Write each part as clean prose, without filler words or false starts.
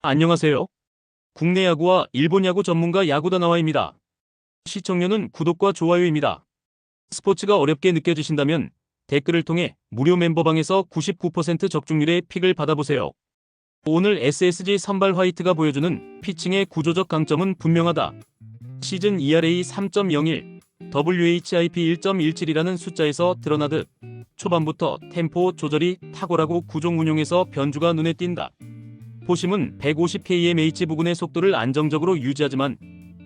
안녕하세요. 국내 야구와 일본 야구 전문가 야구다나와입니다. 시청료는 구독과 좋아요입니다. 스포츠가 어렵게 느껴지신다면 댓글을 통해 무료 멤버방에서 99% 적중률의 픽을 받아보세요. 오늘 SSG 선발 화이트가 보여주는 피칭의 구조적 강점은 분명하다. 시즌 ERA 3.01, WHIP 1.17이라는 숫자에서 드러나듯 초반부터 템포 조절이 탁월하고 구종 운용에서 변주가 눈에 띈다. 포심은 150km/h 부근의 속도를 안정적으로 유지하지만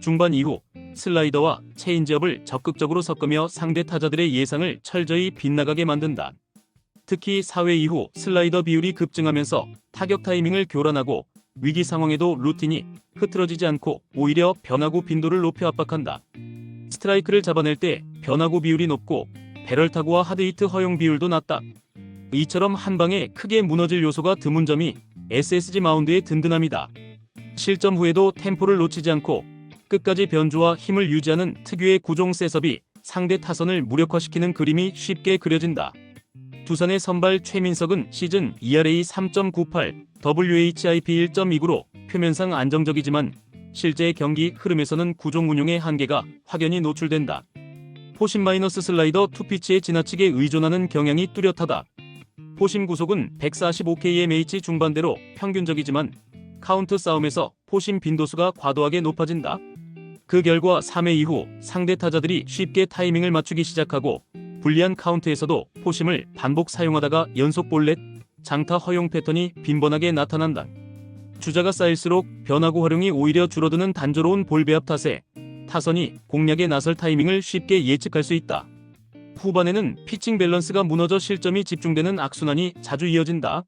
중반 이후 슬라이더와 체인지업을 적극적으로 섞으며 상대 타자들의 예상을 철저히 빗나가게 만든다. 특히 4회 이후 슬라이더 비율이 급증하면서 타격 타이밍을 교란하고 위기 상황에도 루틴이 흐트러지지 않고 오히려 변화구 빈도를 높여 압박한다. 스트라이크를 잡아낼 때 변화구 비율이 높고 배럴 타구와 하드히트 허용 비율도 낮다. 이처럼 한 방에 크게 무너질 요소가 드문 점이 SSG 마운드의 든든함이다. 실점 후에도 템포를 놓치지 않고 끝까지 변주와 힘을 유지하는 특유의 구종 셋업이 상대 타선을 무력화시키는 그림이 쉽게 그려진다. 두산의 선발 최민석은 시즌 ERA 3.98, WHIP 1.29로 표면상 안정적이지만 실제 경기 흐름에서는 구종 운용의 한계가 확연히 노출된다. 포심 마이너스 슬라이더 투피치에 지나치게 의존하는 경향이 뚜렷하다. 포심 구속은 145km/h 중반대로 평균적이지만 카운트 싸움에서 포심 빈도수가 과도하게 높아진다. 그 결과 3회 이후 상대 타자들이 쉽게 타이밍을 맞추기 시작하고 불리한 카운트에서도 포심을 반복 사용하다가 연속 볼넷, 장타 허용 패턴이 빈번하게 나타난다. 주자가 쌓일수록 변화구 활용이 오히려 줄어드는 단조로운 볼 배합 탓에 타선이 공략에 나설 타이밍을 쉽게 예측할 수 있다. 후반에는 피칭 밸런스가 무너져 실점이 집중되는 악순환이 자주 이어진다.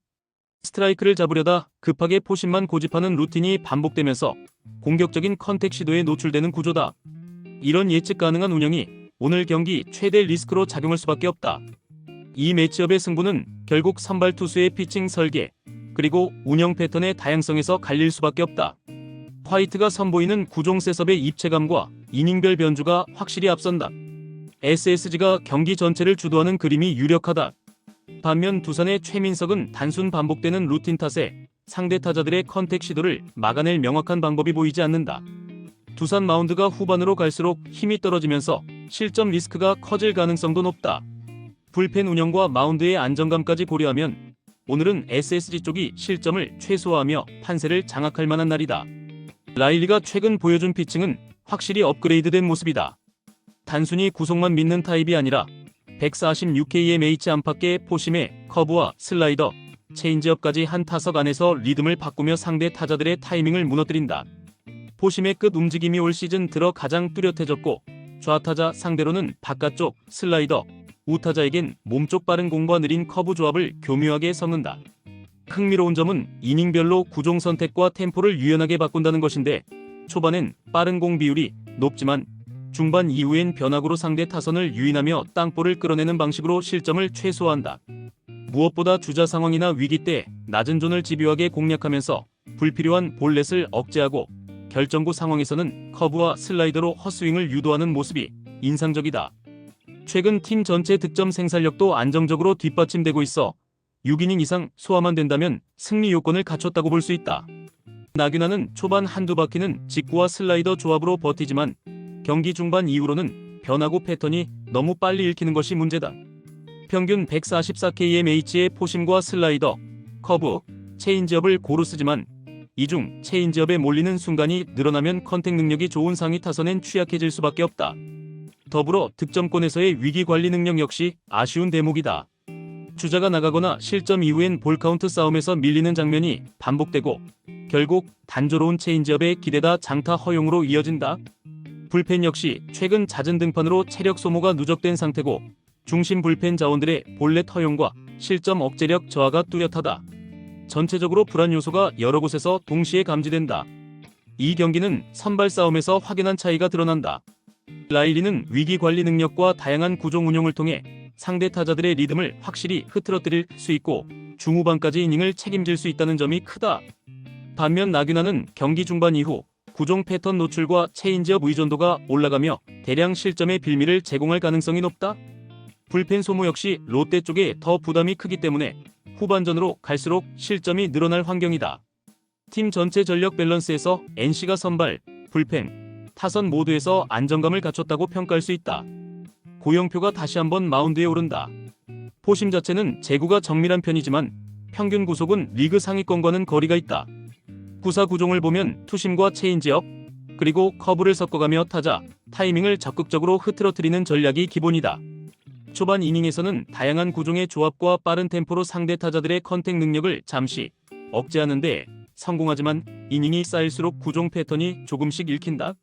스트라이크를 잡으려다 급하게 포심만 고집하는 루틴이 반복되면서 공격적인 컨택 시도에 노출되는 구조다. 이런 예측 가능한 운영이 오늘 경기 최대 리스크로 작용할 수밖에 없다. 이 매치업의 승부는 결국 선발 투수의 피칭 설계 그리고 운영 패턴의 다양성에서 갈릴 수밖에 없다. 화이트가 선보이는 구종 셋업의 입체감과 이닝별 변주가 확실히 앞선다. SSG가 경기 전체를 주도하는 그림이 유력하다. 반면 두산의 최민석은 단순 반복되는 루틴 탓에 상대 타자들의 컨택 시도를 막아낼 명확한 방법이 보이지 않는다. 두산 마운드가 후반으로 갈수록 힘이 떨어지면서 실점 리스크가 커질 가능성도 높다. 불펜 운영과 마운드의 안정감까지 고려하면 오늘은 SSG 쪽이 실점을 최소화하며 판세를 장악할 만한 날이다. 라일리가 최근 보여준 피칭은 확실히 업그레이드된 모습이다. 단순히 구속만 믿는 타입이 아니라 146km/h 안팎의 포심에 커브와 슬라이더, 체인지업까지 한 타석 안에서 리듬을 바꾸며 상대 타자들의 타이밍을 무너뜨린다. 포심의 끝 움직임이 올 시즌 들어 가장 뚜렷해졌고 좌타자 상대로는 바깥쪽 슬라이더, 우타자에겐 몸쪽 빠른 공과 느린 커브 조합을 교묘하게 섞는다. 흥미로운 점은 이닝별로 구종 선택과 템포를 유연하게 바꾼다는 것인데 초반엔 빠른 공 비율이 높지만 중반 이후엔 변화구로 상대 타선을 유인하며 땅볼을 끌어내는 방식으로 실점을 최소화한다. 무엇보다 주자 상황이나 위기 때 낮은 존을 집요하게 공략하면서 불필요한 볼넷을 억제하고 결정구 상황에서는 커브와 슬라이더로 헛스윙을 유도하는 모습이 인상적이다. 최근 팀 전체 득점 생산력도 안정적으로 뒷받침되고 있어 6이닝 이상 소화만 된다면 승리 요건을 갖췄다고 볼 수 있다. 나균아는 초반 한두 바퀴는 직구와 슬라이더 조합으로 버티지만 경기 중반 이후로는 변화구 패턴이 너무 빨리 읽히는 것이 문제다. 평균 144km/h의 포심과 슬라이더, 커브, 체인지업을 고루 쓰지만 이 중 체인지업에 몰리는 순간이 늘어나면 컨택 능력이 좋은 상위 타선엔 취약해질 수밖에 없다. 더불어 득점권에서의 위기 관리 능력 역시 아쉬운 대목이다. 주자가 나가거나 실점 이후엔 볼카운트 싸움에서 밀리는 장면이 반복되고 결국 단조로운 체인지업에 기대다 장타 허용으로 이어진다. 불펜 역시 최근 잦은 등판으로 체력 소모가 누적된 상태고 중심 불펜 자원들의 볼넷 허용과 실점 억제력 저하가 뚜렷하다. 전체적으로 불안 요소가 여러 곳에서 동시에 감지된다. 이 경기는 선발 싸움에서 확연한 차이가 드러난다. 라일리는 위기 관리 능력과 다양한 구종 운용을 통해 상대 타자들의 리듬을 확실히 흐트러뜨릴 수 있고 중후반까지 이닝을 책임질 수 있다는 점이 크다. 반면 나균아는 경기 중반 이후 구종 패턴 노출과 체인지업 의존도가 올라가며 대량 실점의 빌미를 제공할 가능성이 높다. 불펜 소모 역시 롯데 쪽에 더 부담이 크기 때문에 후반전으로 갈수록 실점이 늘어날 환경이다. 팀 전체 전력 밸런스에서 NC가 선발, 불펜, 타선 모두에서 안정감을 갖췄다고 평가할 수 있다. 고영표가 다시 한번 마운드에 오른다. 포심 자체는 제구가 정밀한 편이지만 평균 구속은 리그 상위권과는 거리가 있다. 구사 구종을 보면 투심과 체인지업, 그리고 커브를 섞어가며 타자, 타이밍을 적극적으로 흐트러뜨리는 전략이 기본이다. 초반 이닝에서는 다양한 구종의 조합과 빠른 템포로 상대 타자들의 컨택 능력을 잠시 억제하는데 성공하지만 이닝이 쌓일수록 구종 패턴이 조금씩 읽힌다.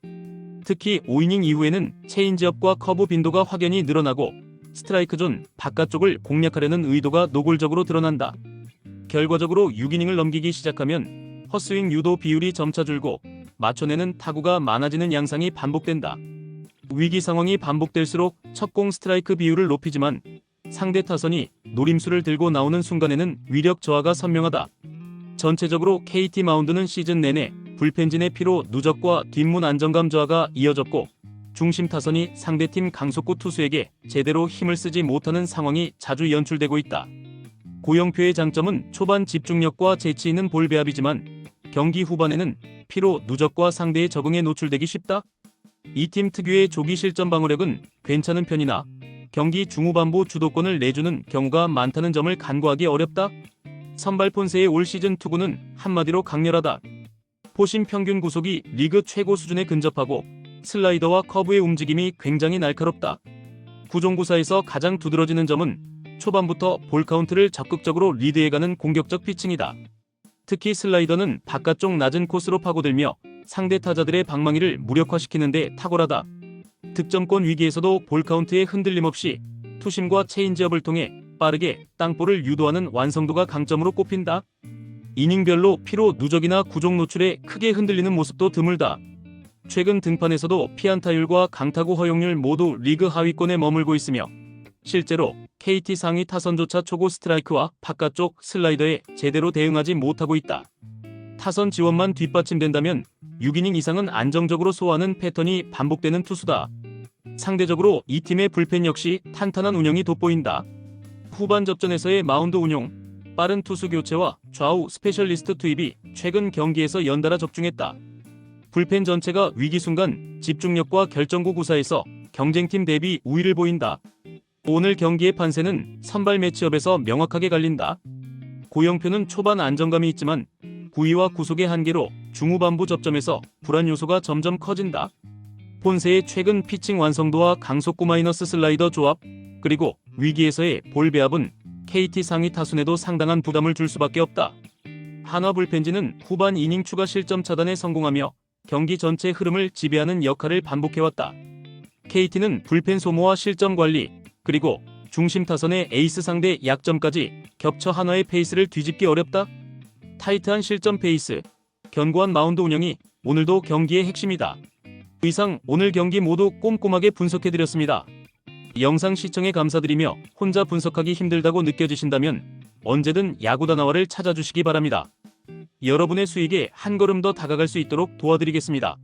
특히 5이닝 이후에는 체인지업과 커브 빈도가 확연히 늘어나고 스트라이크 존 바깥쪽을 공략하려는 의도가 노골적으로 드러난다. 결과적으로 6이닝을 넘기기 시작하면 헛스윙 유도 비율이 점차 줄고 맞춰내는 타구가 많아지는 양상이 반복된다. 위기 상황이 반복될수록 첫 공 스트라이크 비율을 높이지만 상대 타선이 노림수를 들고 나오는 순간에는 위력 저하가 선명하다. 전체적으로 KT 마운드는 시즌 내내 불펜진의 피로 누적과 뒷문 안정감 저하가 이어졌고 중심 타선이 상대팀 강속구 투수에게 제대로 힘을 쓰지 못하는 상황이 자주 연출되고 있다. 고영표의 장점은 초반 집중력과 재치 있는 볼 배합이지만 경기 후반에는 피로 누적과 상대의 적응에 노출되기 쉽다. 이 팀 특유의 조기 실점 방어력은 괜찮은 편이나 경기 중후반부 주도권을 내주는 경우가 많다는 점을 간과하기 어렵다. 선발 폰세의 올 시즌 투구는 한마디로 강렬하다. 포심 평균 구속이 리그 최고 수준에 근접하고 슬라이더와 커브의 움직임이 굉장히 날카롭다. 구종구사에서 가장 두드러지는 점은 초반부터 볼 카운트를 적극적으로 리드해가는 공격적 피칭이다. 특히 슬라이더는 바깥쪽 낮은 코스로 파고들며 상대 타자들의 방망이를 무력화시키는 데 탁월하다. 득점권 위기에서도 볼 카운트에 흔들림 없이 투심과 체인지업을 통해 빠르게 땅볼을 유도하는 완성도가 강점으로 꼽힌다. 이닝별로 피로 누적이나 구종 노출에 크게 흔들리는 모습도 드물다. 최근 등판에서도 피안타율과 강타구 허용률 모두 리그 하위권에 머물고 있으며 실제로 KT 상위 타선조차 초고 스트라이크와 바깥쪽 슬라이더에 제대로 대응하지 못하고 있다. 타선 지원만 뒷받침된다면 6이닝 이상은 안정적으로 소화하는 패턴이 반복되는 투수다. 상대적으로 이 팀의 불펜 역시 탄탄한 운영이 돋보인다. 후반 접전에서의 마운드 운용, 빠른 투수 교체와 좌우 스페셜리스트 투입이 최근 경기에서 연달아 적중했다. 불펜 전체가 위기 순간 집중력과 결정구 구사에서 경쟁팀 대비 우위를 보인다. 오늘 경기의 판세는 선발 매치업에서 명확하게 갈린다. 고영표는 초반 안정감이 있지만 구위와 구속의 한계로 중후반부 접점에서 불안 요소가 점점 커진다. 폰세의 최근 피칭 완성도와 강속구 마이너스 슬라이더 조합, 그리고 위기에서의 볼 배합은 KT 상위 타순에도 상당한 부담을 줄 수밖에 없다. 한화 불펜진은 후반 이닝 추가 실점 차단에 성공하며 경기 전체 흐름을 지배하는 역할을 반복해왔다. KT는 불펜 소모와 실점 관리, 그리고 중심 타선의 에이스 상대 약점까지 겹쳐 한화의 페이스를 뒤집기 어렵다. 타이트한 실점 페이스, 견고한 마운드 운영이 오늘도 경기의 핵심이다. 이상 오늘 경기 모두 꼼꼼하게 분석해드렸습니다. 영상 시청에 감사드리며 혼자 분석하기 힘들다고 느껴지신다면 언제든 야구다나와를 찾아주시기 바랍니다. 여러분의 수익에 한 걸음 더 다가갈 수 있도록 도와드리겠습니다.